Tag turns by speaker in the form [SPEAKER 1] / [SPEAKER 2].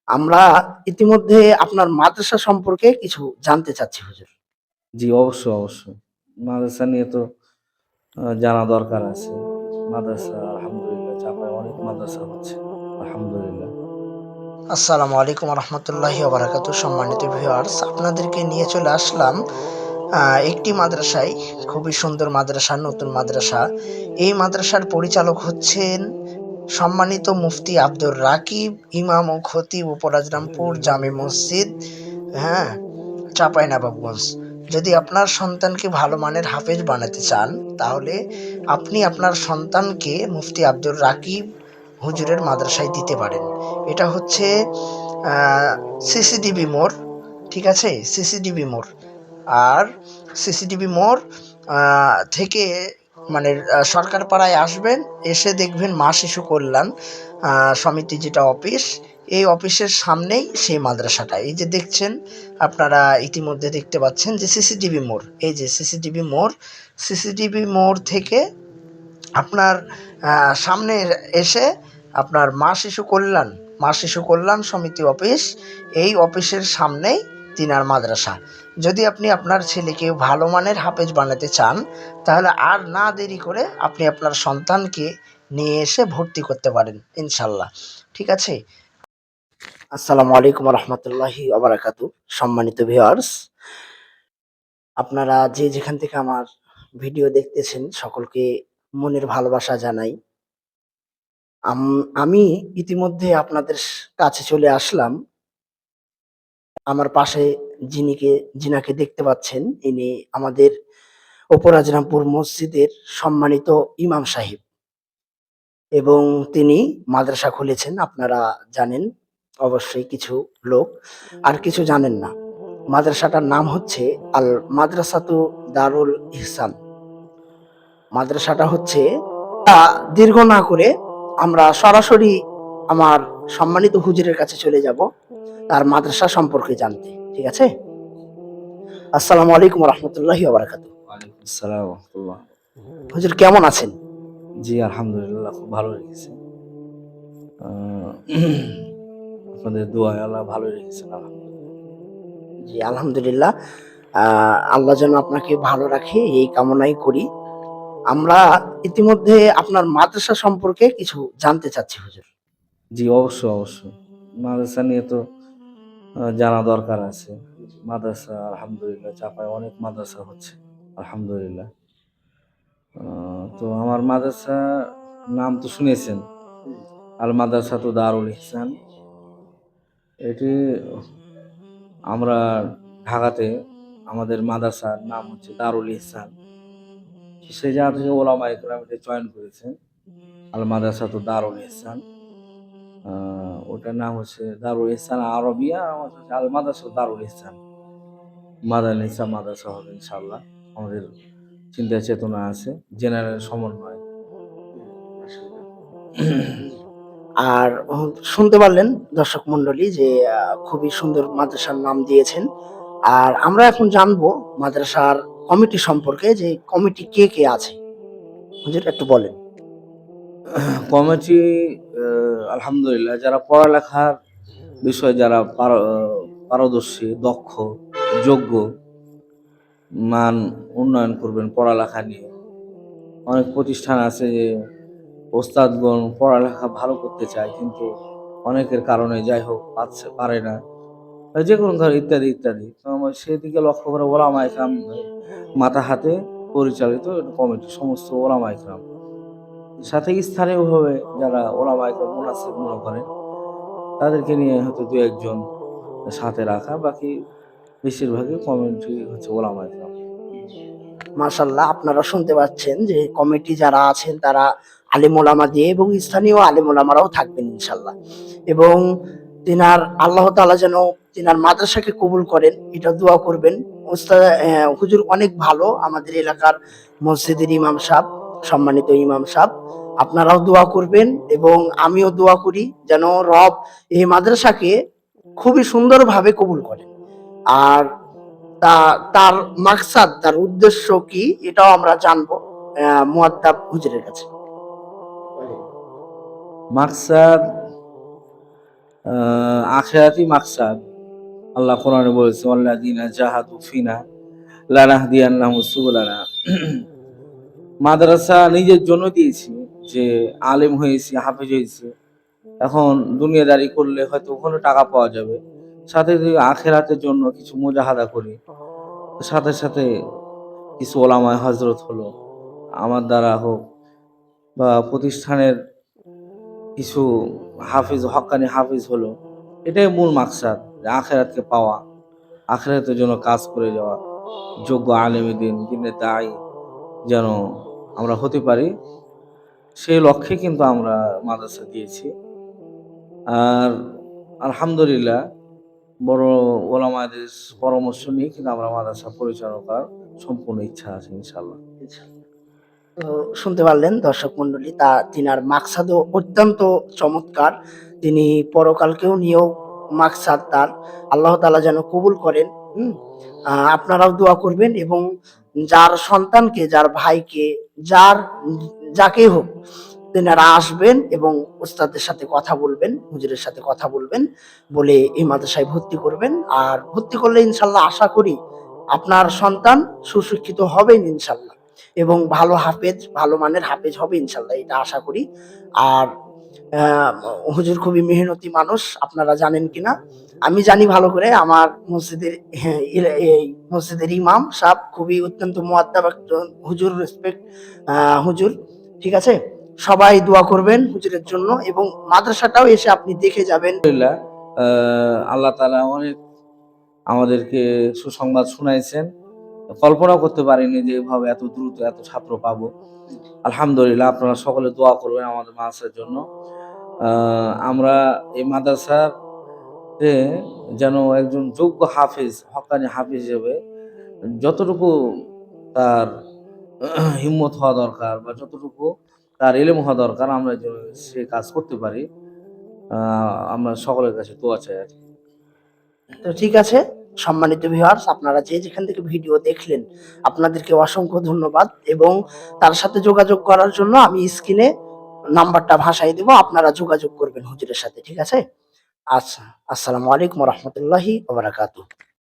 [SPEAKER 1] আমরা ইতিমধ্যে আপনার মাদ্রাসা সম্পর্কে কিছু জানতে চাচ্ছি হুজুর।
[SPEAKER 2] জি, অবশ্যই, অবশ্যই। মাদ্রাসা নিয়ে তো জানা দরকার আছে। মাদ্রাসা আলহামদুলিল্লাহ চাপায় অনেক মাদ্রাসা হচ্ছে। আলহামদুলিল্লাহ।
[SPEAKER 3] আসসালামু আলাইকুম রহমতুল্লাহি ওবারাকাতু। সম্মানিত ভিউয়ার্স, আপনাদেরকে নিয়ে চলে আসলাম একটি মাদ্রাসায়। খুবই সুন্দর মাদ্রাসা, নতুন মাদ্রাসা। এই মাদ্রাসার পরিচালক হচ্ছেন সম্মানিত মুফতি আব্দুর রাকিব, ইমাম ও খতিব উপরাজরামপুর জামে মসজিদ, হ্যাঁ, চাঁপাইনবাবগঞ্জ। যদি আপনার সন্তানকে ভালো মানের হাফেজ বানাতে চান, তাহলে আপনি আপনার সন্তানকে মুফতি আব্দুর রাকিব হুজুরের মাদ্রাসায় দিতে পারেন। এটা হচ্ছে সিসিডিবি মোড়, ঠিক আছে, সিসিডিবি মোড়। আর সিসিটিভি মোড় থেকে মানে সরকার পাড়ায় আসবেন, এসে দেখবেন মা শিশু কল্যাণ সমিতি যেটা অফিস, এই অফিসের সামনেই সেই মাদ্রাসাটা। এই যে দেখছেন, আপনারা ইতিমধ্যে দেখতে পাচ্ছেন যে সিসিটিভি মোড়, এই যে সিসিটিভি মোড়। সিসিটিভি মোড় থেকে আপনার সামনে এসে আপনার মা শিশু কল্যাণ সমিতি অফিস, এই অফিসের সামনেই তিনার মাদ্রাসা। যদি আপনি আপনার ছেলেকে ভালো মানের হাফেজ বানাতে চান, তাহলে আর না দেরি করে আপনি আপনার সন্তানকে নিয়ে এসে ভর্তি করতে পারেন ইনশাল্লাহ। ঠিক আছে।
[SPEAKER 1] আসসালামু আলাইকুম রহমতুল্লাহি ওবারাকাতু। সম্মানিত ভিউয়ার্স, আপনারা যে যেখান থেকে আমার ভিডিও দেখতেছেন সকলকে মনের ভালোবাসা জানাই। আমি ইতিমধ্যে আপনাদের কাছে চলে আসলাম। আমার পাশে যিনাকে দেখতে পাচ্ছেন, ইনি আমাদের অপরাজরামপুর মসজিদের সম্মানিত ইমাম সাহেব, এবং তিনি মাদ্রাসা খুলেছেন। আপনারা জানেন অবশ্যই কিছু লোক, আর কিছু জানেন না। মাদ্রাসাটার নাম হচ্ছে আল মাদ্রাসাতু দারুল ইহসান। মাদ্রাসাটা হচ্ছে, দীর্ঘ না করে আমরা সরাসরি আমার সম্মানিত হুজুরের কাছে চলে যাব তার মাদ্রাসা সম্পর্কে জানতে। ঠিক আছে? আসসালামু আলাইকুম রহমতুল্লাহি ওবারাকাতু।
[SPEAKER 2] ওয়ালাইকুম আসসালাম ওয়া রাহমাতুল্লাহ।
[SPEAKER 1] হুজুর কেমন আছেন?
[SPEAKER 2] জি, আলহামদুলিল্লাহ খুব ভালো রেখেছেন। আ আপনাদের দোয়ায় আল্লাহ ভালো রেখেছেন আলহামদুলিল্লাহ।
[SPEAKER 1] জি, আলহামদুলিল্লাহ। আল্লাহ যেন আপনাকে ভালো রাখে এই কামনাই করি। আমরা ইতিমধ্যে আপনার মাদ্রাসা সম্পর্কে কিছু জানতে চাচ্ছি হুজুর।
[SPEAKER 2] জি, অবশ্যই, অবশ্যই। মাদ্রাসা নিয়ে তো জানা দরকার আছে। মাদ্রাসা আলহামদুলিল্লাহ চাপায় অনেক মাদ্রাসা হচ্ছে। আলহামদুলিল্লাহ। আ তো আমার মাদ্রাসার নাম তো শুনেছেন। আল মাদ্রাসাতু দারুল ইহসান। এটি আমরা ঢাকাতে আমাদের মাদ্রাসার নাম হচ্ছে দারুল ইহসান। সেই জায়গা থেকে ওলামায়ে কেরাম এটা চয়ন করেছেন। আল মাদ্রাসাতু দারুল ইহসান। আ ওটার নাম হচ্ছে দারুল ইহসান আরবিয়া, আমার হচ্ছে আল মাদ্রাসাতু দারুল ইহসান। মাদানিসা মাদ্রাসা হবে ইনশাআল্লাহ। আমাদের চিন্তা চেতনা আছে। জেনারেল সমন্বয়।
[SPEAKER 1] আর শুনতে পারলেন দর্শক মন্ডলী যে খুবই সুন্দর মাদ্রাসার নাম দিয়েছেন। আর আমরা এখন জানবো মাদ্রাসার কমিটি সম্পর্কে, যে কমিটি কে কে আছে হুজুর একটু বলেন।
[SPEAKER 2] কমিটি আ আলহামদুলিল্লাহ যারা পড়ালেখার বিষয়ে যারা পারদর্শী, দক্ষ, যোগ্য, মান উন্নয়ন করবেন পড়ালেখা নিয়ে। অনেক প্রতিষ্ঠান আছে যে ওস্তাদগণ পড়ালেখা ভালো করতে চায়, কিন্তু অনেকের কারণে যাই হোক পারে না। যেকোনো ধর ইত্যাদি, ইত্যাদি। তো আমার সেদিকে লক্ষ্য করে ওলামায়ে কেরাম মাথা হাতে পরিচালিত কমিটি, সমস্ত ওলামায়ে কেরাম। সাথে স্থানীয়ভাবে যারা ওলামায়ে কেরাম মুনাসিব মনে করেন, তাদেরকে নিয়ে হয়তো ২-১ জন সাথে রাখা, বাকি বেশিরভাগই কমিটি হচ্ছে ওলামায়ে কেরাম।
[SPEAKER 1] মাশাআল্লাহ, আপনারা শুনতে পাচ্ছেন যে কমিটি যারা আছেন তারা আলেম ওলামা দিয়ে, এবং স্থানীয় আলেম ওলামারাও থাকবেন ইনশাআল্লাহ। এবং তিনার আল্লাহ তাআলা যেন তিনার মাদ্রাসাকে কবুল করেন, এটা দোয়া করবেন। উস্তাদ হুজুর অনেক ভালো, আমাদের এলাকার মসজিদের ইমাম সাহেব, সম্মানিত ইমাম সাহেব। আপনারাও দোয়া করবেন এবং আমিও দোয়া করি যেন রব এই মাদ্রাসাকে খুবই সুন্দরভাবে কবুল করেন। আর তার মাকসাদ, তার উদ্দেশ্য কি, এটাও আমরা জানবো মুয়াদ্দাব হুজুরের কাছে।
[SPEAKER 2] মাকসাদ আখিরাতি মাকসাদ। আল্লাহ কোরআনে বলেছে, ওয়াল্লাযীনা জাহাদু ফিনা লানাহদিয়ান্নাহুম সুবুলানা। মাদ্রাসা নিজের জন্য দিয়েছি, যে আলেম হয়েছি, হাফেজ হয়েছি, এখন দুনিয়াদারি করলে হয়তো ওখানে টাকা পাওয়া যাবে, সাথে যদি আখেরাতের জন্য কিছু মুজাহাদা করি, তো সাথে সাথে কিছু ওলামায়ে হযরত হলো, আমার দ্বারা হোক বা প্রতিষ্ঠানের কিছু হাফিজ, হক্কানি হাফিজ হলো, এটাই মূল মাকসাদ, যে আখেরাতকে পাওয়া, আখেরাতের জন্য কাজ করে যাওয়া, যোগ্য আলেমে দিন, দিনের দায়ী যেন আমরা হতে পারি, সেই লক্ষ্যে কিন্তু আমরা মাদ্রাসা দিয়েছি। আর আলহামদুলিল্লাহ বড় ওলামাদের পরামর্শ নিয়ে কিন্তু আমরা মাদ্রাসা পরিচালনা করার সম্পূর্ণ ইচ্ছা আছে ইনশাআল্লাহ।
[SPEAKER 1] তো শুনতে পারলেন দর্শক মন্ডলী, তিনার মাকসাদও অত্যন্ত চমৎকার। তিনি পরকালকেও নিয়েও মাকসাদ তার, আল্লাহ তাআলা যেন কবুল করেন। আপনারাও দোয়া করবেন এবং যার সন্তানকে, যার ভাইকে, যার যাকেই হোক, তেনারা আসবেন এবং উস্তাদের সাথে কথা বলবেন, হুজুরের সাথে কথা বলবেন, বলে এই মাদ্রাসায় ভর্তি করবেন। আর ভর্তি করলে ইনশাল্লাহ আশা করি আপনার সন্তান সুশিক্ষিত হবেন ইনশাল্লাহ, এবং ভালো হাফেজ, ভালো মানের হাফেজ হবে ইনশাল্লাহ, এটা আশা করি। আর হুজুর খুবই মেহনতি মানুষ, আপনারা জানেন কিনা আমি জানি ভালো করে। আমার মসজিদের এই মসজিদের ইমাম সাহেব খুবই অত্যন্ত মুআদ্দাব একজন হুজুর, রেসপেক্ট হুজুর। ঠিক আছে, সবাই দোয়া করবেন হুজুরের জন্য, এবং মাদ্রাসাটাও এসে আপনি দেখে যাবেন।
[SPEAKER 2] আলহামদুলিল্লাহ, আল্লাহ তাআলা অনেক আমাদেরকে সুসংবাদ শুনাইছেন। কল্পনা করতে পারিনি যে এভাবে এত দ্রুত এত ছাত্র পাবো। আলহামদুলিল্লাহ, আপনারা সকলে দোয়া করবেন আমাদের মাদ্রাসার জন্য। আমরা এই মাদ্রাসাতে যেন একজন যোগ্য হাফেজ, হক্কানি হাফেজ হিসেবে যতটুকু তার হিম্মত হওয়া দরকার বা যতটুকু তার ইলম হওয়া দরকার, আমরা যেন সে কাজ করতে পারি। আমরা সকলের কাছে দোয়া চাই আর কি।
[SPEAKER 1] তো ঠিক আছে, সম্মানিত ভিউয়ার্স, আপনারা যে যেখান থেকে ভিডিও দেখলেন, আপনাদেরকে অসংখ্য ধন্যবাদ। এবং তার সাথে যোগাযোগ করার জন্য আমি স্ক্রিনে নাম্বারটা ভাসাই দেব, আপনারা যোগাযোগ করবেন হুজুরের সাথে। ঠিক আছে, আচ্ছা, আসসালামু আলাইকুম ওয়া রাহমাতুল্লাহি ওয়া বারাকাতুহু।